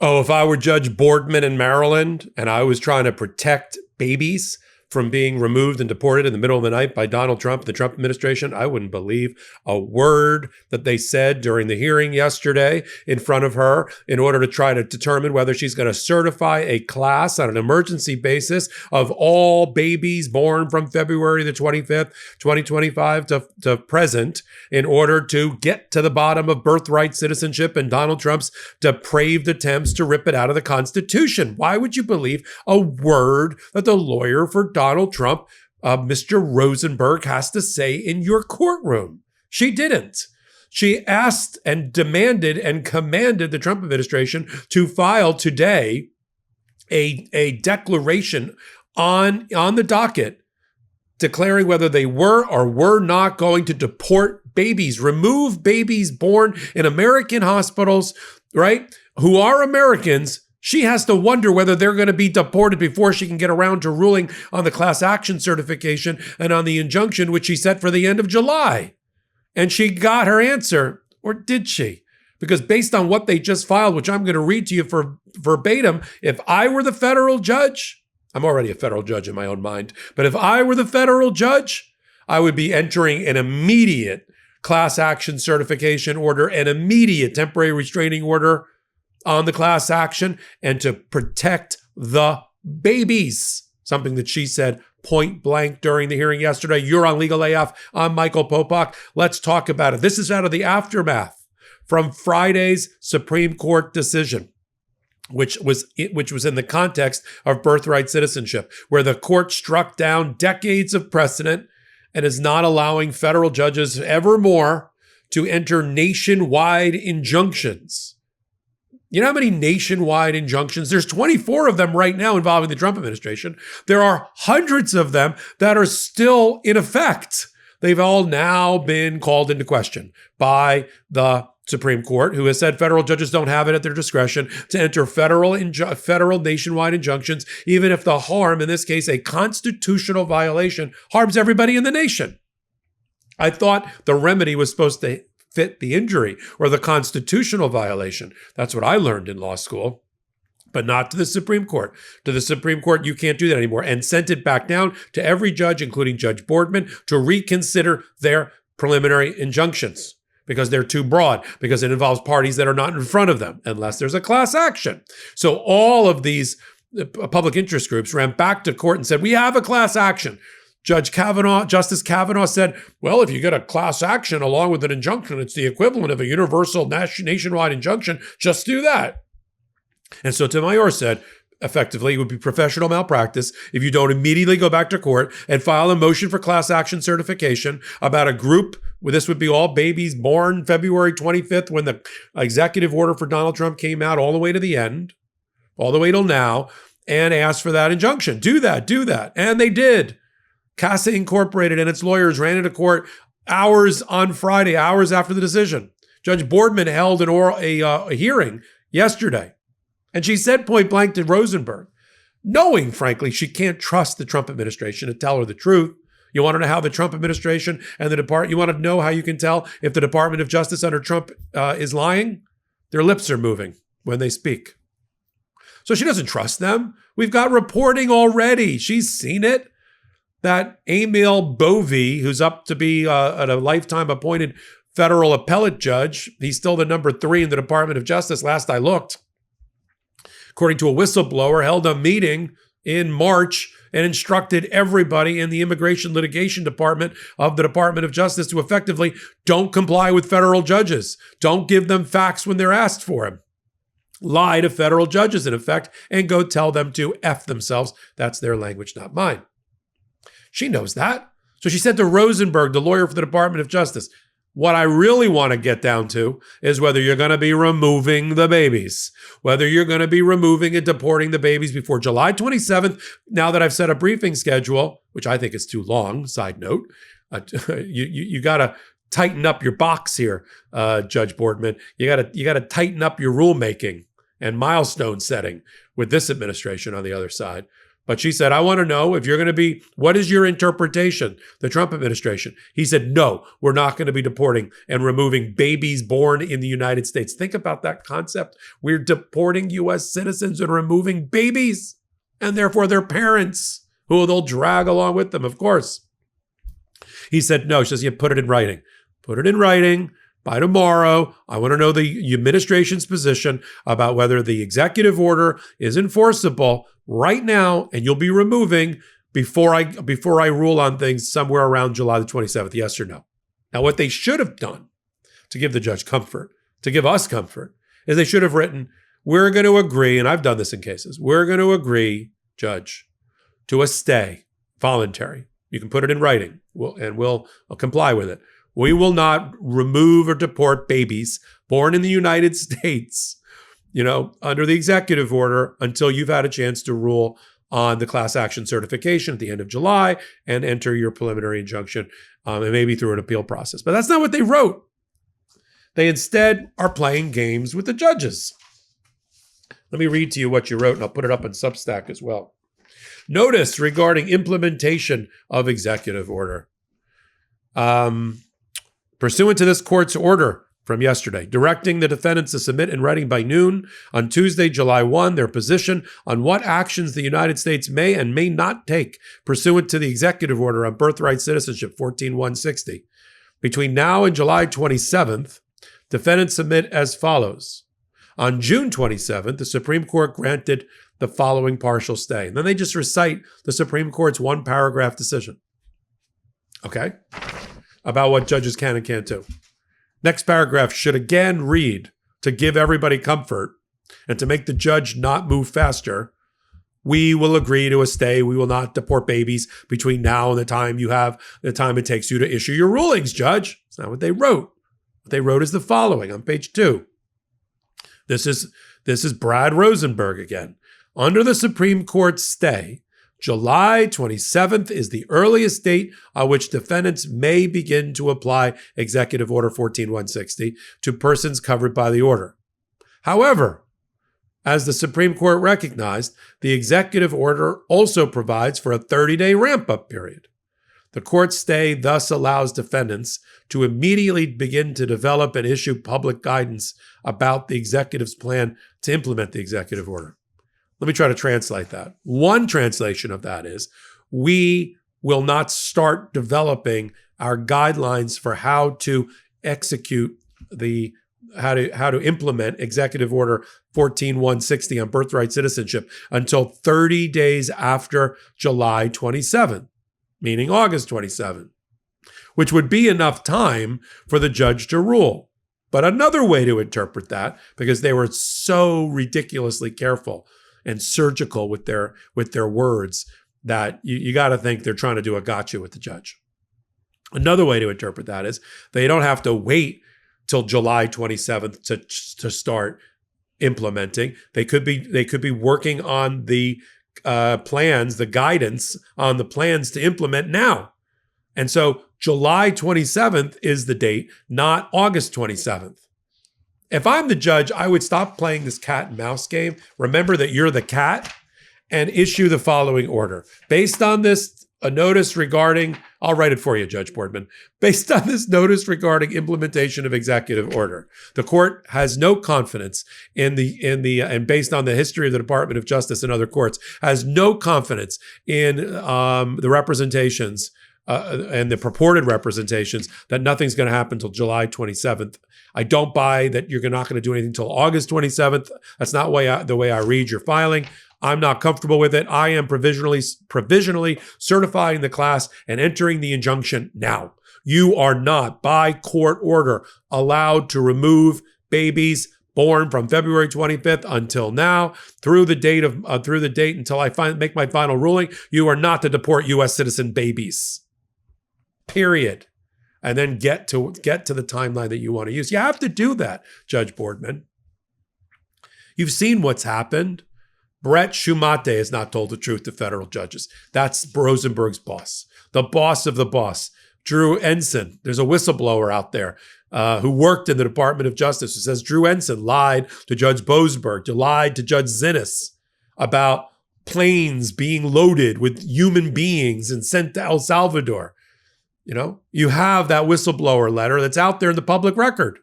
Oh, if I were Judge Boardman in Maryland and I was trying to protect babies from being removed and deported in the middle of the night by Donald Trump, the Trump administration, I wouldn't believe a word that they said during the hearing yesterday in front of her in order to try to determine whether she's going to certify a class on an emergency basis of all babies born from February the 25th, 2025 to present in order to get to the bottom of birthright citizenship and Donald Trump's depraved attempts to rip it out of the Constitution. Why would you believe a word that the lawyer for Donald Trump, Mr. Rosenberg, has to say in your courtroom? She didn't. She asked and demanded and commanded the Trump administration to file today a declaration on the docket declaring whether they were or were not going to deport babies, remove babies born in American hospitals, right, who are Americans. She has to wonder whether they're going to be deported before she can get around to ruling on the class action certification and on the injunction, which she set for the end of July. And she got her answer, or did she? Because based on what they just filed, which I'm going to read to you for verbatim, if I were the federal judge, I'm already a federal judge in my own mind, but if I were the federal judge, I would be entering an immediate class action certification order, an immediate temporary restraining order on the class action, and to protect the babies, something that she said point blank during the hearing yesterday. You're on Legal AF. I'm Michael Popok. Let's talk about it. This is out of the aftermath from Friday's Supreme Court decision, which was in the context of birthright citizenship, where the court struck down decades of precedent and is not allowing federal judges evermore to enter nationwide injunctions. You know how many nationwide injunctions? There's 24 of them right now involving the Trump administration. There are hundreds of them that are still in effect. They've all now been called into question by the Supreme Court, who has said federal judges don't have it at their discretion to enter federal nationwide injunctions, even if the harm, in this case, a constitutional violation, harms everybody in the nation. I thought the remedy was supposed to fit the injury or the constitutional violation. That's what I learned in law school, but not to the Supreme Court. To the Supreme Court, you can't do that anymore, and sent it back down to every judge, including Judge Boardman, to reconsider their preliminary injunctions because they're too broad, because it involves parties that are not in front of them, unless there's a class action. So all of these public interest groups ran back to court and said, we have a class action. Justice Kavanaugh said, well, if you get a class action along with an injunction, it's the equivalent of a universal nationwide injunction. Just do that. And Sotomayor said, effectively, it would be professional malpractice if you don't immediately go back to court and file a motion for class action certification about a group where this would be all babies born February 25th when the executive order for Donald Trump came out all the way to the end, all the way till now, and ask for that injunction. Do that. And they did. CASA Incorporated and its lawyers ran into court hours on Friday, hours after the decision. Judge Boardman held a hearing yesterday, and she said point blank to Rosenberg, knowing, frankly, she can't trust the Trump administration to tell her the truth. You want to know how the Trump administration and you want to know how you can tell if the Department of Justice under Trump is lying? Their lips are moving when they speak. So she doesn't trust them. We've got reporting already. She's seen it. That Emil Bovee, who's up to be a lifetime appointed federal appellate judge, he's still the number 3 in the Department of Justice, last I looked, according to a whistleblower, held a meeting in March and instructed everybody in the immigration litigation department of the Department of Justice to effectively don't comply with federal judges. Don't give them facts when they're asked for them. Lie to federal judges, in effect, and go tell them to F themselves. That's their language, not mine. She knows that. So she said to Rosenberg, the lawyer for the Department of Justice, what I really want to get down to is whether you're going to be removing the babies, whether you're going to be removing and deporting the babies before July 27th. Now that I've set a briefing schedule, which I think is too long, side note, you got to tighten up your box here, Judge Boardman. You got to tighten up your rulemaking and milestone setting with this administration on the other side. But she said, I want to know if you're going to be, what is your interpretation, the Trump administration? He said, no, we're not going to be deporting and removing babies born in the United States. Think about that concept. We're deporting U.S. citizens and removing babies and therefore their parents, who they'll drag along with them, of course. He said, no, she says, you put it in writing. Put it in writing. By tomorrow, I want to know the administration's position about whether the executive order is enforceable right now, and you'll be removing before I rule on things somewhere around July the 27th, yes or no. Now, what they should have done to give the judge comfort, to give us comfort, is they should have written, we're going to agree, and I've done this in cases, we're going to agree, judge, to a stay, voluntary. You can put it in writing, we'll comply with it. We will not remove or deport babies born in the United States, under the executive order until you've had a chance to rule on the class action certification at the end of July and enter your preliminary injunction, and maybe through an appeal process. But that's not what they wrote. They instead are playing games with the judges. Let me read to you what you wrote, and I'll put it up on Substack as well. Notice regarding implementation of executive order. Pursuant to this court's order from yesterday, directing the defendants to submit in writing by noon on Tuesday, July 1, their position on what actions the United States may and may not take pursuant to the executive order on birthright citizenship 14-160. Between now and July 27th, defendants submit as follows. On June 27th, the Supreme Court granted the following partial stay. And then they just recite the Supreme Court's one-paragraph decision. Okay? About what judges can and can't do. Next paragraph should again read, to give everybody comfort and to make the judge not move faster, we will agree to a stay. We will not deport babies between now and the time it takes you to issue your rulings, judge. That's not what they wrote. What they wrote is the following on page 2. This is Brad Rosenberg again. Under the Supreme Court's stay, July 27th is the earliest date on which defendants may begin to apply Executive Order 14-160 to persons covered by the order. However, as the Supreme Court recognized, the executive order also provides for a 30-day ramp-up period. The court's stay thus allows defendants to immediately begin to develop and issue public guidance about the executive's plan to implement the executive order. Let me try to translate that. One translation of that is, we will not start developing our guidelines for how to execute how to implement Executive Order 14-160 on birthright citizenship until 30 days after July 27th, meaning August 27th, which would be enough time for the judge to rule. But another way to interpret that, because they were so ridiculously careful and surgical with their words, that you got to think they're trying to do a gotcha with the judge. Another way to interpret that is they don't have to wait till July 27th to start implementing. They could be working on the plans, the guidance on the plans to implement now. And so July 27th is the date, not August 27th. If I'm the judge, I would stop playing this cat and mouse game. Remember that you're the cat, and issue the following order. Based on this, a notice regarding, I'll write it for you, Judge Boardman. Based on this notice regarding implementation of executive order, the court has no confidence and based on the history of the Department of Justice and other courts, has no confidence in the representations and the purported representations that nothing's going to happen until July 27th. I don't buy that you're not going to do anything until August 27th. That's not the way I read your filing. I'm not comfortable with it. I am provisionally certifying the class and entering the injunction now. You are not, by court order, allowed to remove babies born from February 25th until now, through the date until I make my final ruling. You are not to deport U.S. citizen babies. Period. And then get to the timeline that you want to use. You have to do that, Judge Boardman. You've seen what's happened. Brett Shumate has not told the truth to federal judges. That's Rosenberg's boss, the boss of the boss. Drew Ensign, there's a whistleblower out there who worked in the Department of Justice who says Drew Ensign lied to Judge Boasberg, lied to Judge Zinnes about planes being loaded with human beings and sent to El Salvador. You have that whistleblower letter that's out there in the public record.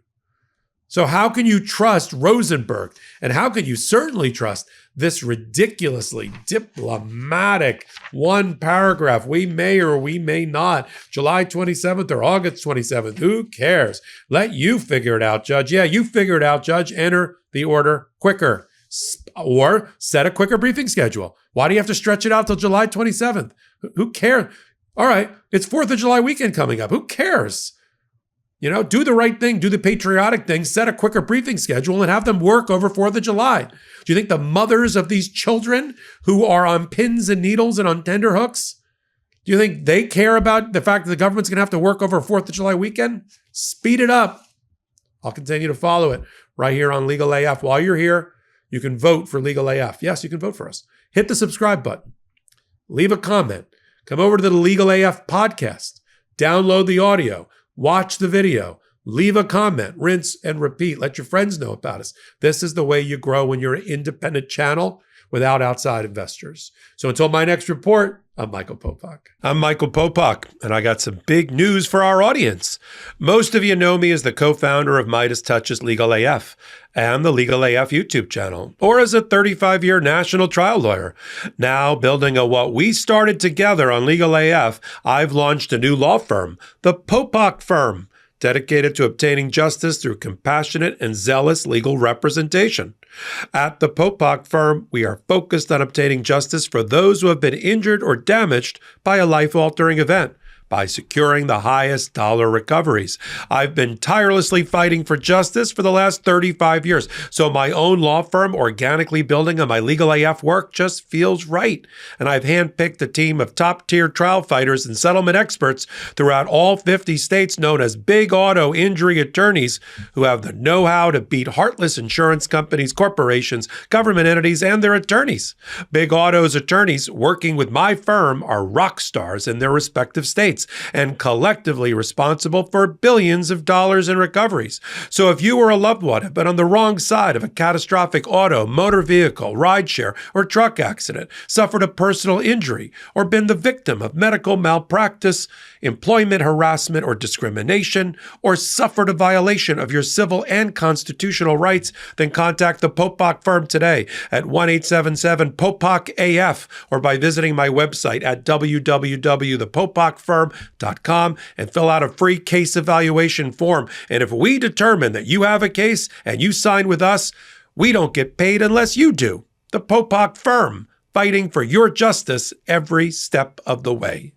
So how can you trust Rosenberg? And how can you certainly trust this ridiculously diplomatic one paragraph? We may or we may not. July 27th or August 27th. Who cares? Let you figure it out, Judge. Yeah, you figure it out, Judge. Enter the order quicker. Or set a quicker briefing schedule. Why do you have to stretch it out till July 27th? Who cares? All right, it's 4th of July weekend coming up. Who cares? Do the right thing, do the patriotic thing, set a quicker briefing schedule and have them work over 4th of July. Do you think the mothers of these children who are on pins and needles and on tenterhooks, do you think they care about the fact that the government's going to have to work over 4th of July weekend? Speed it up. I'll continue to follow it right here on Legal AF. While you're here, you can vote for Legal AF. Yes, you can vote for us. Hit the subscribe button. Leave a comment. Come over to the Legal AF podcast. Download the audio. Watch the video, leave a comment, rinse and repeat. Let your friends know about us. This is the way you grow when you're an independent channel without outside investors. So until my next report, I'm Michael Popok. I'm Michael Popok, and I got some big news for our audience. Most of you know me as the co-founder of Midas Touch's Legal AF and the Legal AF YouTube channel, or as a 35-year national trial lawyer. Now, building on what we started together on Legal AF, I've launched a new law firm, the Popok Firm, dedicated to obtaining justice through compassionate and zealous legal representation. At the Popok Firm, we are focused on obtaining justice for those who have been injured or damaged by a life-altering event by securing the highest dollar recoveries. I've been tirelessly fighting for justice for the last 35 years, so my own law firm organically building on my Legal AF work just feels right. And I've handpicked a team of top-tier trial fighters and settlement experts throughout all 50 states known as big auto injury attorneys who have the know-how to beat heartless insurance companies, corporations, government entities, and their attorneys. Big Auto's attorneys working with my firm are rock stars in their respective states and collectively responsible for billions of dollars in recoveries. So if you or a loved one have been on the wrong side of a catastrophic auto, motor vehicle, rideshare, or truck accident, suffered a personal injury, or been the victim of medical malpractice, employment harassment or discrimination, or suffered a violation of your civil and constitutional rights, then contact the Popok Firm today at 1-877-POPOK-AF or by visiting my website at www.thepopokfirm.com and fill out a free case evaluation form. And if we determine that you have a case and you sign with us, we don't get paid unless you do. The Popok Firm, fighting for your justice every step of the way.